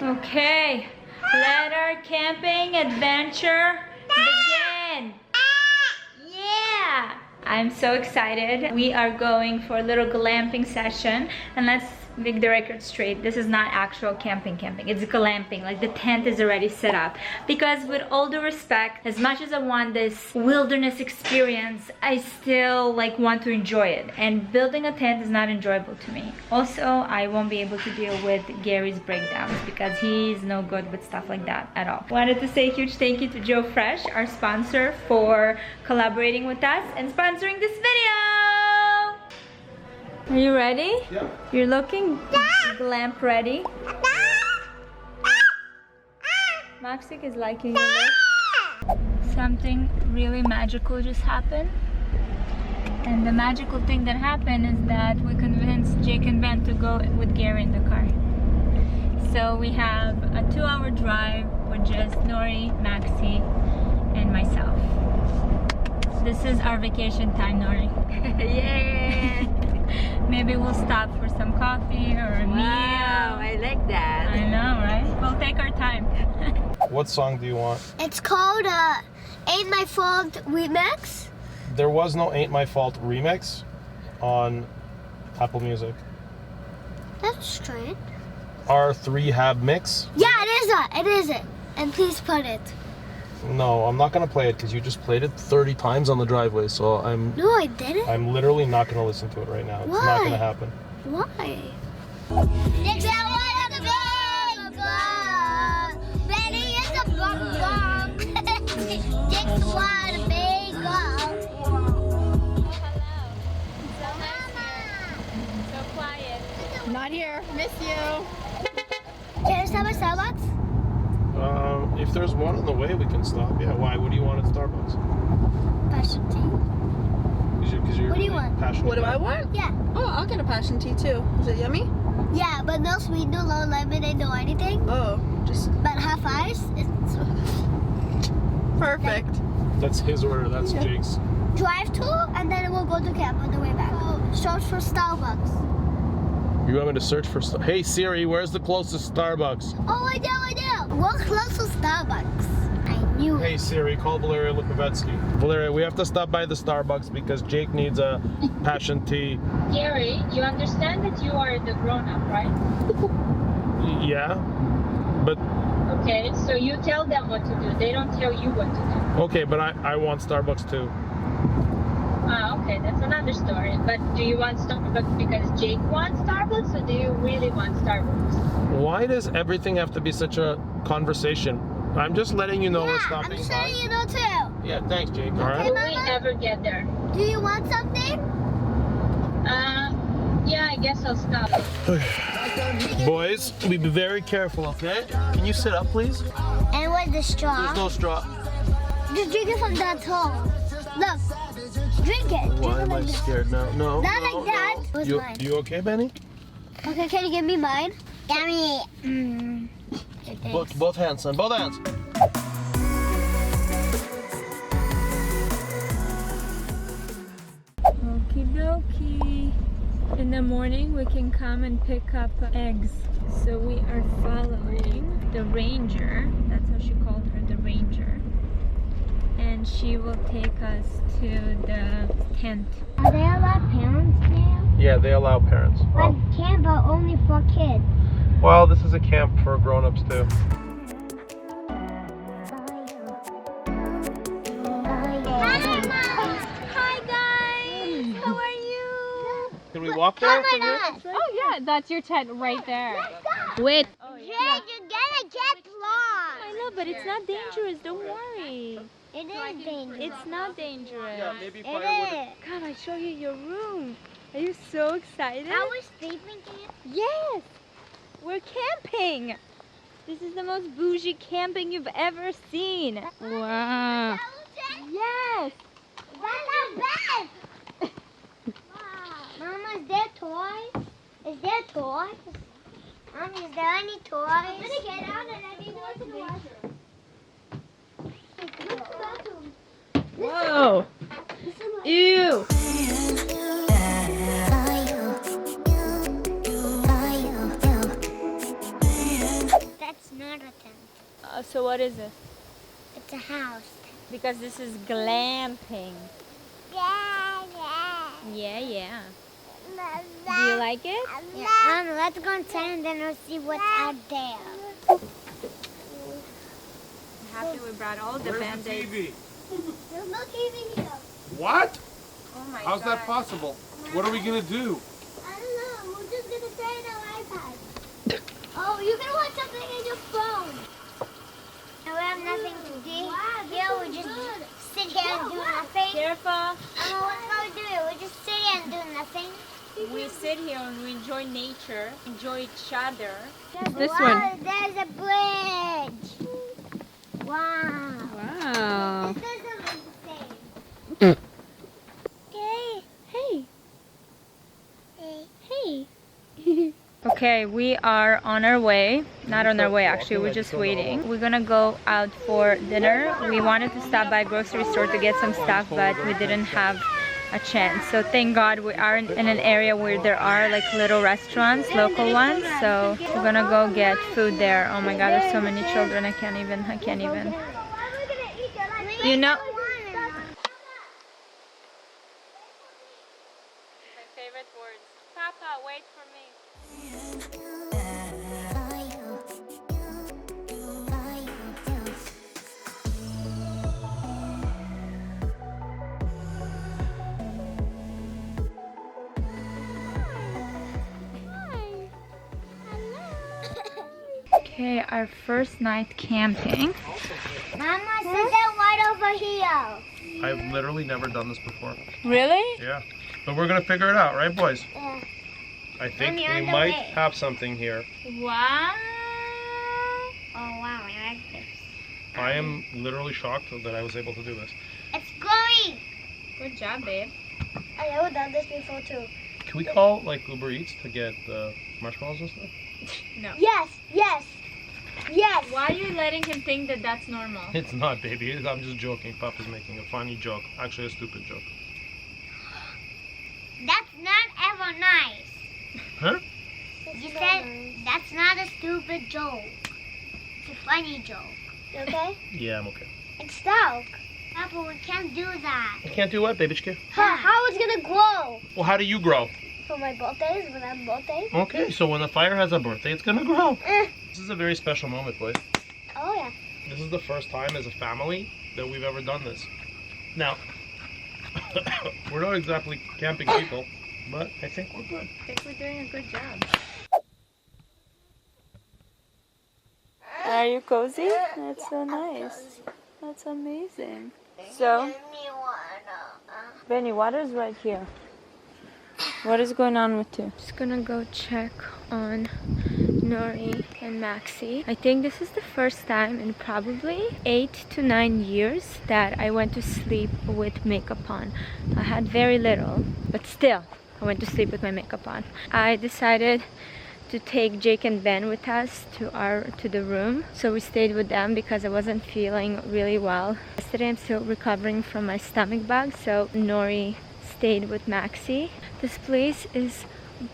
Okay, let our camping adventure begin. Yeah! I'm so excited. We are going for a little glamping session, and let's make the record straight. This is not actual camping. It's glamping. Like, the tent is already set up. Because with all due respect, as much as I want this wilderness experience, I still want to enjoy it. And building a tent is not enjoyable to me. Also, I won't be able to deal with Gary's breakdowns because he's no good with stuff like that at all. Wanted to say a huge thank you to Joe Fresh, our sponsor, for collaborating with us and sponsoring this video. Are you ready? Yeah. You're looking glamp ready. Maxik is liking your look. Something really magical just happened. And the magical thing that happened is that we convinced Jake and Ben to go with Gary in the car. So we have a 2-hour drive with just Nori, Maxi, and myself. This is our vacation time, Nori. Yeah! Maybe we'll stop for some coffee or a meal. Wow, I like that. I know, right? We'll take our time. What song do you want? It's called Ain't My Fault Remix. There was no Ain't My Fault remix on Apple Music. That's strange. R3 Hab Mix? Yeah, it is it. And please put it. No, I'm not gonna play it because you just played it 30 times on the driveway, so No, I didn't. I'm literally not gonna listen to it right now. It's not gonna happen. Why? Not here. Miss you. Can I stop at Starbucks? If there's one on the way, we can stop. Yeah, why? What do you want at Starbucks? Passion tea. Because you're What do you want? passionate. What do I want? Yeah. Oh, I'll get a passion tea too. Is it yummy? Yeah, but no sweet, no low lemonade, no anything. Oh, just But half ice. It's perfect. That's his order. That's Yeah. Jake's. drive to, and then we'll go to camp on the way back. Search for Starbucks. You want me to search for? Hey Siri, where's the closest Starbucks? Oh, I do. We're close to Starbucks. I knew it. Hey Siri, call Valeria Lipovetsky. Valeria, we have to stop by the Starbucks because Jake needs a passion tea. Gary, you understand that you are the grown-up, right? Yeah, but Okay, so you tell them what to do. They don't tell you what to do. okay, but I want Starbucks too. Ah, okay, that's another story. But do you want Starbucks because Jake wants Starbucks, or do you really want Starbucks? Why does everything have to be such a conversation? I'm just letting you know we're Yeah, stopping I'm by. letting you know too. Yeah, thanks, Jake. All right. Will we ever get there? Do you want something? Yeah, I guess I'll stop. Boys, be very careful, okay? Can you sit up, please? And with the straw. There's no straw. Just drink it from that hole. Look. Drink it. Why Drink am it I like this. scared now? No. Not no, like that. no. What's You, mine? you okay, Benny? Okay, can you give me mine? Yummy. Both hands, son. Both hands. Okie dokie. In the morning, we can come and pick up eggs. So we are following the ranger. That's how she called her, the ranger. And she will take us to the tent. Are they allowed parents now? Yeah, they allow parents. But camp are only for kids. Well, this is a camp for grown-ups too. Hi guys. How are you? Can we walk there? from here? Oh yeah, that's your tent right there. Wait. Jake, you're gonna get lost. I know, but it's not dangerous. Don't worry. It is dangerous. It's not dangerous. Yeah, maybe It firewood. is. Come, I show you your room. Are you so excited? Are we sleeping here? Yes! We're camping! This is the most bougie camping you've ever seen. Wow. Yes! That's our bed. Mama, is there toys? Is there toys? Mommy, is there any toys? I'm gonna get out and I need to go to the washroom. Whoa! Ew! That's It's not a tent. So what is it? It's a house. Because this is glamping. Yeah. Yeah. Do you like it? Yeah. Let's go inside and then we'll see what's out there. Happy we brought all the band-aids. There's no TV here. What? Oh my How's God. that possible? What are we gonna do? I don't know. We're just gonna play on our iPad. Oh, you can watch something in your phone. And we have nothing to do. Here we just sit here and do nothing. Careful. What's we do? We just sit here and do nothing. We sit here and we enjoy nature, enjoy each other. This one. There's a bridge. Wow. Wow. This doesn't look the same. Hey. Okay, we are on our way. Not on our way actually, we're just waiting. We're gonna go out for dinner. We wanted to stop by a grocery store to get some stuff, but we didn't have a chance. So thank God we are in an area where there are like little restaurants, local ones. So we're gonna go get food there. Oh my God, there's so many children. I can't even. You know. My favorite words. Papa, wait for me. Okay, our first night camping. Mama, sit that right over here. I've literally never done this before. Really? Yeah. But we're gonna figure it out, right, boys? Yeah. I think Mommy, we on the might way. have something here. Wow. Oh wow, I like this. I am literally shocked that I was able to do this. It's going. Good job, babe. I never done this before too. Can we call like Uber Eats to get marshmallows and stuff? No. Yes. Why are you letting him think that that's normal? It's not, baby. I'm just joking. Papa's making a funny joke. Actually, a stupid joke. That's not ever nice. Huh? You said that's not a stupid joke. It's a funny joke. You okay? Yeah, I'm okay. It's stuck. Papa, we can't do that. You can't do what, babychka? How it's gonna grow? Well, how do you grow? For my birthdays, when I'm birthday. Okay, so when the fire has a birthday, it's gonna grow. This is a very special moment, boys. Oh yeah. This is the first time as a family that we've ever done this. Now, we're not exactly camping people, but I think we're good. I think we're doing a good job. Are you cozy? That's so nice. That's amazing. So, Benny, water's right here. What is going on with you? Just gonna go check on Nori and Maxie. I think this is the first time in probably 8 to 9 years that I went to sleep with makeup on. I had very little, but still, I went to sleep with my makeup on. I decided to take Jake and Ben with us to the room, so we stayed with them because I wasn't feeling really well. Yesterday I'm still recovering from my stomach bug, so Nori stayed with Maxie. This place is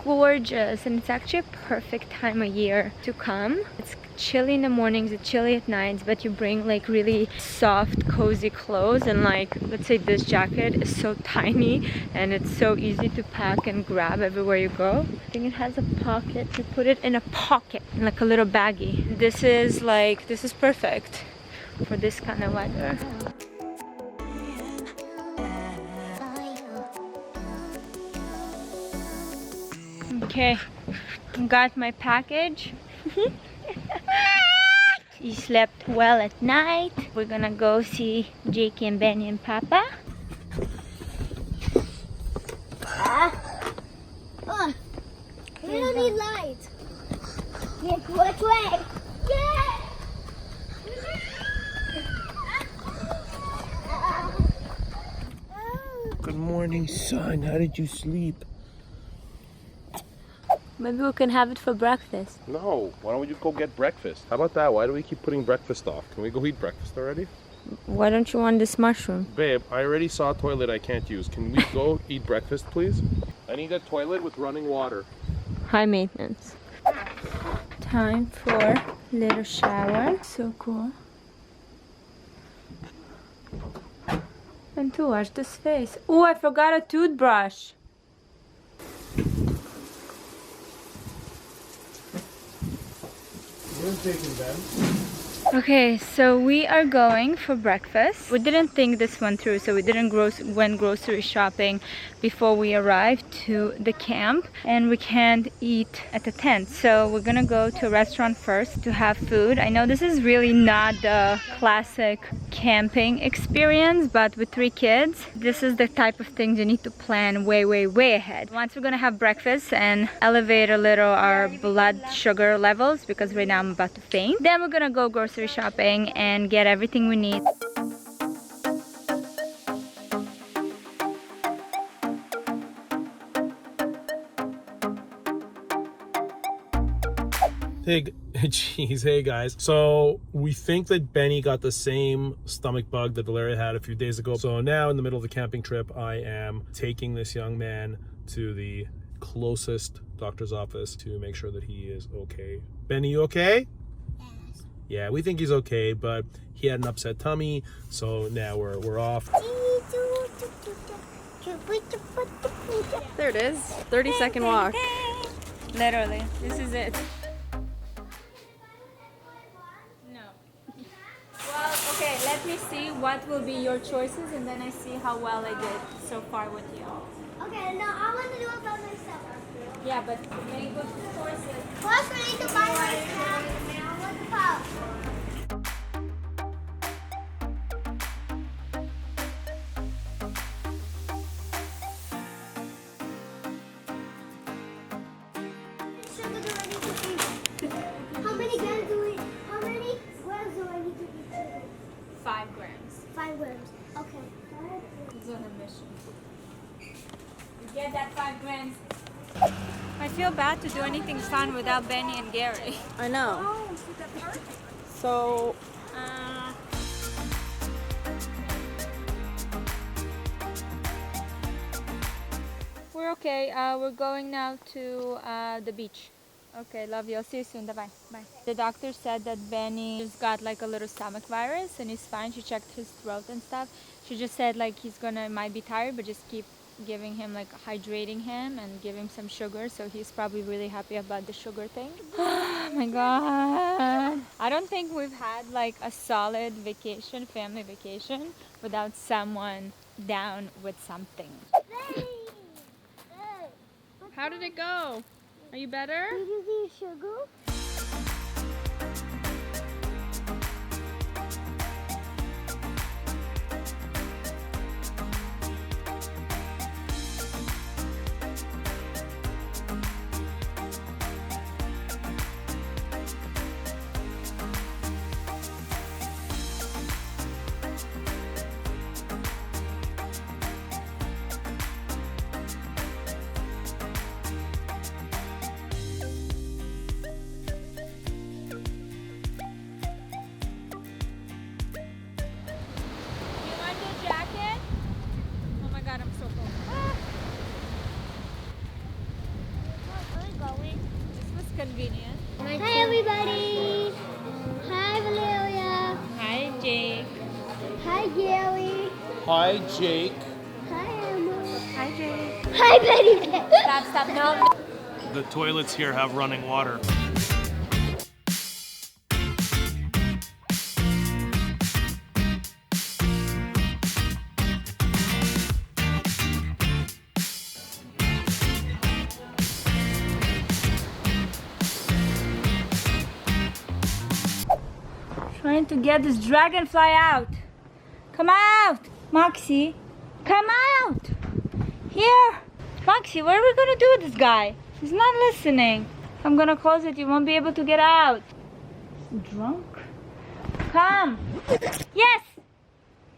gorgeous and it's actually a perfect time of year to come. It's chilly in the mornings, it's chilly at nights, but you bring like really soft, cozy clothes, and like, let's say this jacket is so tiny and it's so easy to pack and grab everywhere you go. I think it has a pocket. You put it in a pocket, like a little baggie. This is perfect for this kind of weather. Okay, got my package. You slept well at night. We're gonna go see Jake and Benny and Papa. We don't need lights. Yeah, which way? Yeah. Good morning, son. How did you sleep? Maybe we can have it for breakfast. No. Why don't we just go get breakfast? How about that? Why do we keep putting breakfast off? Can we go eat breakfast already? Why don't you want this mushroom? Babe, I already saw a toilet I can't use. Can we go eat breakfast, please? I need a toilet with running water. High maintenance. Time for Little shower. So cool. And to wash this face. Oh, I forgot a toothbrush. Okay, so we are going for breakfast. We didn't think this one through, so we didn't went grocery shopping before we arrived to the camp, and we can't eat at the tent. So we're gonna go to a restaurant first to have food. I know this is really not the classic camping experience, but with 3 kids, this is the type of things you need to plan way ahead. Once we're gonna have breakfast and elevate a little our blood sugar levels, because right now I'm about to faint, then we're gonna go grocery shopping and get everything we need. Hey guys. So we think that Benny got the same stomach bug that Valeria had a few days ago. So now in the middle of the camping trip, I am taking this young man to the closest doctor's office to make sure that he is okay. Benny, you okay? Yes. Yeah, we think he's okay, but he had an upset tummy, so now we're off. There it is. 30-second walk. Literally, this is it. Well, okay, let me see what will be your choices, and then I see how well I did so far with you. Okay, now I want to do it by myself. Yeah, but make good choices. First, we need to buy myself. I want the pouch. How many grams do I need to eat? 5 grams. 5 grams. Okay. He's on a mission. You get that 5 grams. I feel bad to do anything fun without Benny and Gary. I know. So, We're okay. We're going now to the beach. Okay, love you. I'll see you soon. Bye. Bye. The doctor said that Benny just got like a little stomach virus and he's fine. She checked his throat and stuff. She just said like might be tired, but just keep giving him like hydrating him and give him some sugar. So he's probably really happy about the sugar thing. Oh my God. I don't think we've had like a solid vacation, family vacation, without someone down with something. how did it go? Are you better? Did you see sugar? Convenient. Hi everybody. Hi Valeria. Hi Jake. Hi Gary. Hi, Jake. Hi Emma. Hi Jake. Hi Betty. Stop, no. The toilets here have running water. Trying to get this dragonfly out. Come out, Moxie. Come out. Here. Moxie, what are we gonna do with this guy? He's not listening. If I'm gonna close it, you won't be able to get out. Drunk? Come. Yes.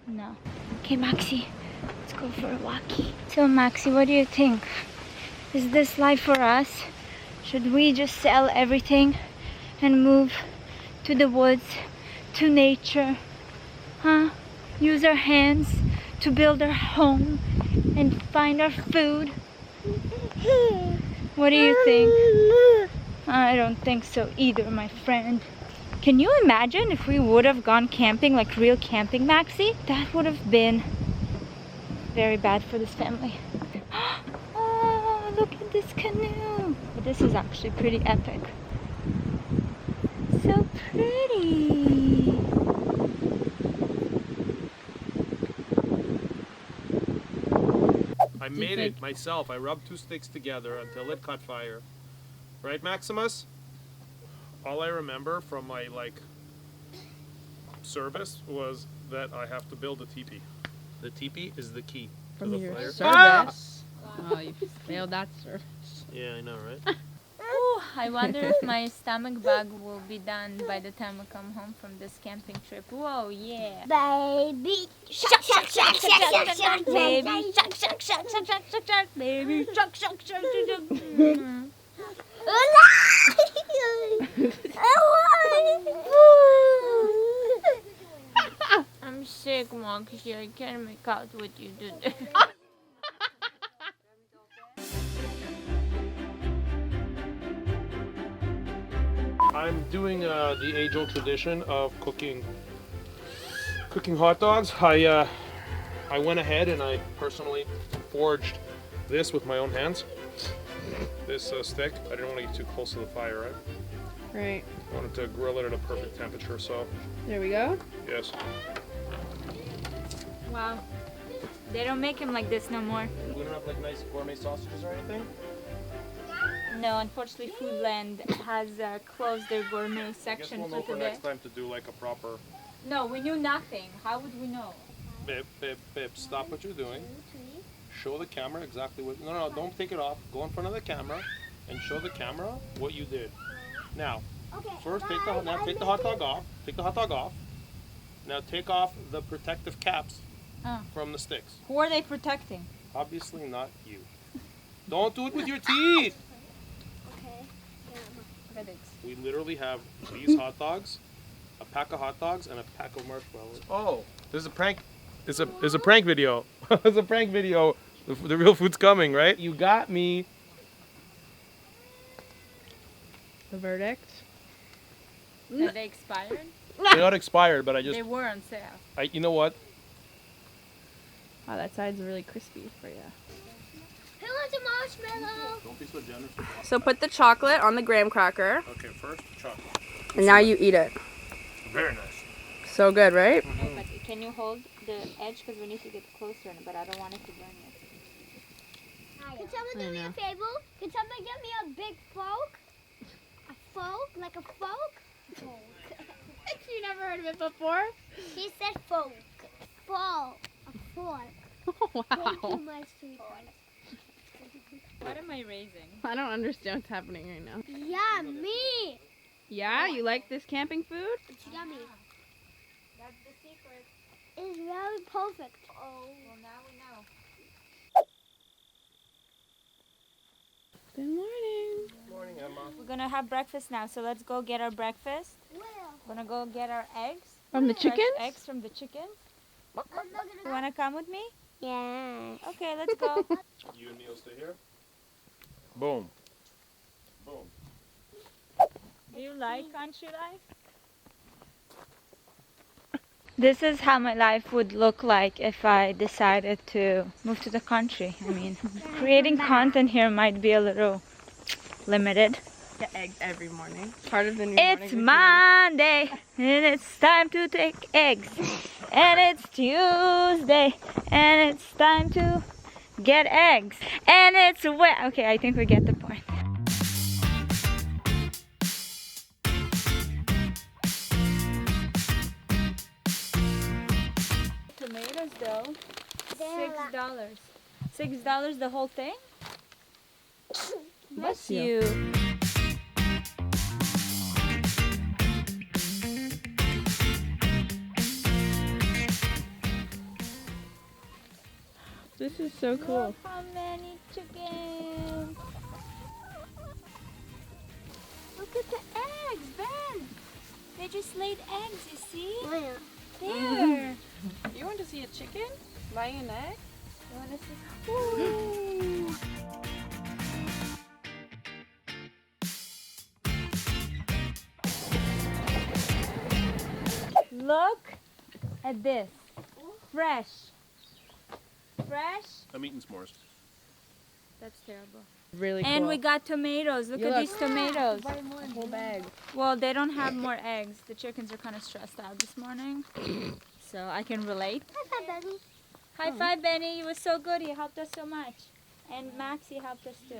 No. Okay, Moxie. Let's go for a walkie. So, Moxie, what do you think? Is this life for us? Should we just sell everything and move to the woods, to nature? Huh? Use our hands to build our home and find our food? What do you think? I don't think so either, my friend. Can you imagine if we would have gone camping, like real camping, Maxie? That would have been very bad for this family. Oh, look at this canoe. But this is actually pretty epic. So pretty. I made it myself. I rubbed 2 sticks together until it caught fire. Right, Maximus? All I remember from my service was that I have to build a teepee. The teepee is the key to the fire. Service. Oh, you failed that service. Yeah, I know, right? Ooh, I wonder if my stomach bug will be done by the time I come home from this camping trip. Whoa, yeah. Baby shark, shark, shark, shark, shark, shark, Baby shark, shark, shark, shark, shark, shark, shark, baby shark, shark, shark, shark, shark. Mm. I'm sick, Moxie. I can't make out what you did there. I'm doing the age-old tradition of cooking hot dogs. I went ahead and I personally forged this with my own hands. This stick. I didn't want to get too close to the fire, right? Right. I wanted to grill it at a perfect temperature, so There we go. yes. Wow. They don't make them like this no more. We don't have like nice gourmet sausages or anything? No, unfortunately, Foodland has closed their gourmet I guess section we'll for know for today. next time to do like a proper... No, we knew nothing. How would we know? Babe, stop what you're doing. Show the camera exactly what... No, don't take it off. Go in front of the camera and show the camera what you did. Now, first take the hot dog off. Take the hot dog off. Now take off the protective caps from the sticks. Who are they protecting? Obviously not you. Don't do it with your teeth. We literally have these hot dogs, a pack of hot dogs, and a pack of marshmallows. Oh, there's a prank. It's a prank video. It's a prank video. The real food's coming, right? You got me. The verdict. Are they expired? They're not expired, but I just. They were on sale. You know what? Wow, that side's really crispy for you. Who wants a marshmallow? Don't be so generous. So put the chocolate on the graham cracker, Okay, first chocolate. and now you eat it. Very nice. So good, right? But can you hold the edge? Because we need to get closer, but I don't want it to burn yet. Can someone do me a favor? Can someone get me a big fork? A fork? Like a fork? You never heard of it before? She said fork. Fork. A fork. Wow. Thank you, my sweetheart. What am I raising? I don't understand what's happening right now. Yummy. Yeah, you like this camping food? It's yummy. That's the secret. It's very perfect. Oh. Well, now we know. Good morning. Good morning, Emma. We're gonna have breakfast now, so let's go get our breakfast. Well, We're gonna go get our eggs. From the Fresh chickens? eggs from the chickens. I'm not You gonna. wanna come with me? Yeah. Okay, let's go. You and me will stay here. Boom. Boom. Do you like country life? This is how my life would look like if I decided to move to the country. I mean, creating content here might be a little limited. Get eggs every morning. Part of the new It's Monday and it's time to take eggs. And it's Tuesday and it's time to get eggs. And it's wet. Okay, I think we get the point. Tomatoes though, $6. $6 the whole thing? Bless you. This is so cool. Look how many chickens. Look at the eggs, Ben. They just laid eggs, you see? Where? There. You want to see a chicken laying an egg? You wanna see? Ooh. Look at this. Fresh. Fresh? I'm eating s'mores. That's terrible. Really cool. And we got tomatoes. Look at these tomatoes. A whole bag. Well, they don't have more eggs. The chickens are kind of stressed out this morning. So I can relate. Hi, Benny. High five, Benny. You were so good. You helped us so much. And Maxie helped us too.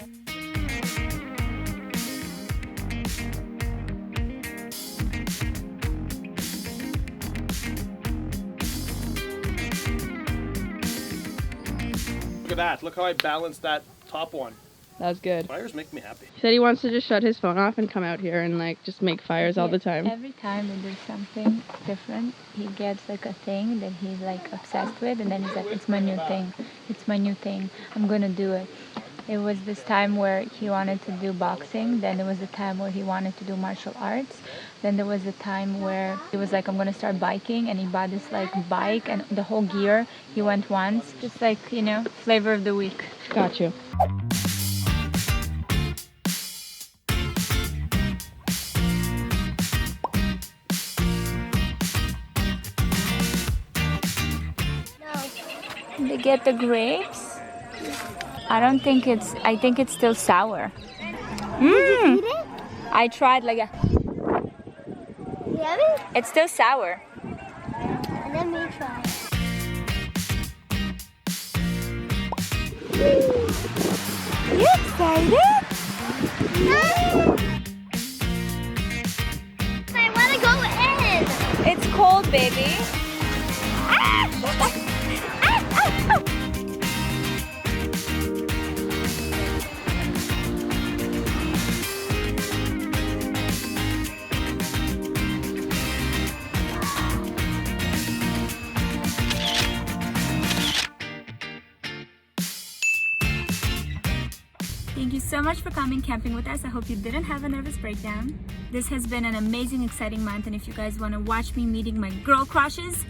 Look at that. Look how I balanced that top one. That was good. Fires make me happy. He said he wants to just shut his phone off and come out here and like just make fires all the time. Every time we do something different, he gets like a thing that he's like obsessed with, and then he's like, it's my new thing. It's my new thing. I'm gonna do it. It was this time where he wanted to do boxing. Then there was a time where he wanted to do martial arts. Then there was a time where he was like, I'm gonna start biking, and he bought this like bike and the whole gear. He went once, just like, you know, flavor of the week. Got you. They get the grapes. I don't think it's, I think it's still sour. Did you eat it? I tried like a, Yummy? it's still sour. And then me try it. You excited? I want to go in. It's cold, baby. Thank you so much for coming camping with us. I hope you didn't have a nervous breakdown. This has been an amazing, exciting month, and if you guys want to watch me meeting my girl crushes,